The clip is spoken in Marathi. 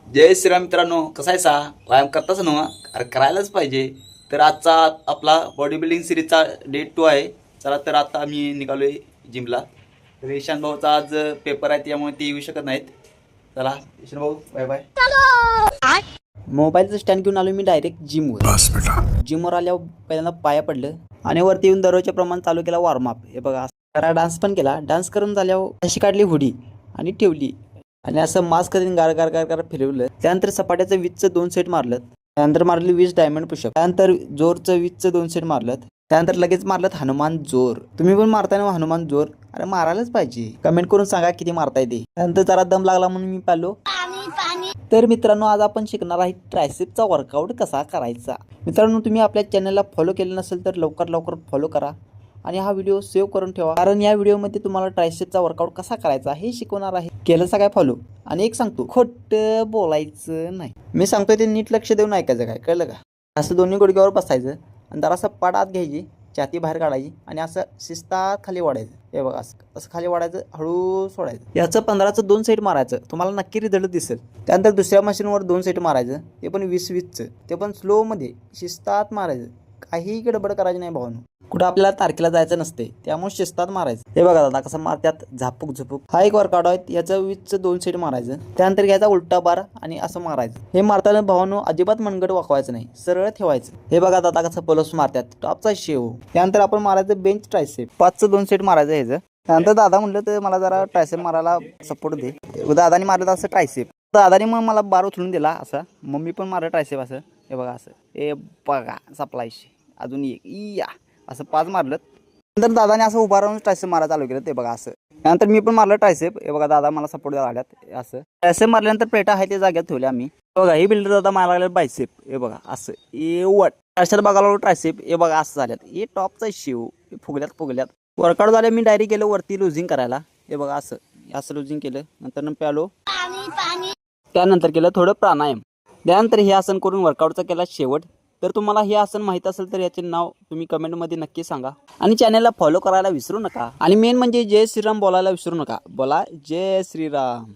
जय श्रीराम मित्रांनो, कसा आहे सा व्यायाम करताच ना? अरे करायलाच पाहिजे. तर आजचा आपला बॉडी बिल्डिंग सिरीजचा डे 2 आहे. चला तर आता आम्ही निघालोय जिमला. तर ईशान भाऊचा आज पेपर आहे त्यामुळे ते येऊ शकत नाहीत. चला ईशान भाऊ, बाय बाय. मोबाईलचं स्टँड घेऊन आलो मी डायरेक्ट जिमवर. जिमवर आल्यावर पहिल्यांदा पाया पडलं आणि वरती येऊन दररोजच्या प्रमाण चालू केला वॉर्मअप. हे बघा, जरा डान्स पण केला. डान्स करून झाल्यावर अशी काढली हुडी आणि ठेवली आणि असं मास्क करून गार गार गार गार फिरवलं. त्यानंतर सपाट्याचं 20चं 2 सेट मारलं. त्यानंतर मारली 20 डायमंड पुशअप. त्यानंतर जोरचं 20चं 2 सेट मारलं. त्यानंतर लगेच मारलं हनुमान जोर. तुम्ही पण मारताय ना हनुमान जोर? अरे मारायलाच पाहिजे. कमेंट करून सांगा किती मारताय ते. त्यानंतर जरा दम लागला म्हणून मी पालो. तर मित्रांनो, आज आपण शिकणार आहे ट्रायसेपचा वर्कआउट कसा करायचा. मित्रांनो, तुम्ही आपल्या चॅनलला फॉलो केलं नसेल तर लवकर लवकर फॉलो करा आणि हा व्हिडिओ सेव्ह करून ठेवा, कारण या व्हिडिओमध्ये तुम्हाला ट्रायसेपचा वर्कआउट कसा करायचा हे शिकवणार आहे. केलं काय फॉलो. आणि एक सांगतो, खोटं बोलायचं नाही. मी सांगतोय ते नीट लक्ष देऊन ऐकायचं. काय कळलं का? असं दोन्ही गुडघ्यावर बसायचं आणि जरासं पाठ आत घ्यायची, छाती बाहेर काढायची आणि असं शिस्तात खाली वाढायचं. हे बघा, असं खाली वाढायचं, हळू सोडायचं. याचं 15चं 2 सेट मारायचं, तुम्हाला नक्की रिझल्ट दिसेल. त्यानंतर दुसऱ्या मशीनवर 2 सेट मारायचं, ते पण 20-20चं, ते पण स्लोमध्ये शिस्तात मारायचं. काही गडबड करायची नाही भावांनो. कुठं आपल्याला तारखेला जायचं नसते, त्यामुळे शिस्तात मारायचं. हे बघा दादा कसं मारत्यात, झापूक झुपूक. हा एक वर्कआउट आहे. याचं 20चं 2 सेट मारायचं. त्यानंतर घ्यायचा उलटा बार आणि असं मारायचं. हे मारताना भावांनो अजिबात मनगट वाकवायचं नाही, सरळ ठेवायचं. हे बघा दादा कसं पलस मारतात, टॉपचा शेव. त्यानंतर आपण मारायचं बेंच ट्रायसेप. 5चं 2 सेट मारायचं ह्याचं. त्यानंतर दादा म्हणलं तर मला जरा ट्रायसेप मारायला सपोर्ट दे. दादानी मारलं तर असं ट्रायसेप. दादानी मग मला बार उचलून दिला असा. मम्मी पण मारलं ट्रायसेप असं. हे बघा असं. हे बघा सप्लायशी अजून एक या असं 5 मारलं. नंतर दादाने असं उभा राहून ट्रायसेप मारायला चालू केलं. ते बघा असं. त्यानंतर मी पण मारलं ट्रायसेप. हे बघा दादा मला सपोर्ट द्यायला लागल्यात. असं ट्रायसेप मारल्यानंतर प्लेटा आहे ते जाग्यात ठेवले आम्ही. बघा हे बिल्डर दादा मारायला लागले बायसेप. हे बघा असं एवढ ट्रायसेप बघायला ट्रायसेप. हे बघा असं झाल्यात. हे टॉपचा शिव फुगल्यात. वर्कआउट झालं मी डायरेक्ट गेलो वरती लुझिंग करायला. हे बघा असं असं लुझिंग केलं. नंतर प्यालो. त्यानंतर केलं थोडं प्राणायाम. त्यानंतर हे आसन करून वर्कआउटचा केला शेवट. तर तुम्हाला हे आसन माहीत असेल तर याचे नाव तुम्ही कमेंटमध्ये नक्की सांगा आणि चॅनलला फॉलो करायला विसरू नका. आणि मेन म्हणजे जय श्रीराम बोलायला विसरू नका. बोला जय श्रीराम.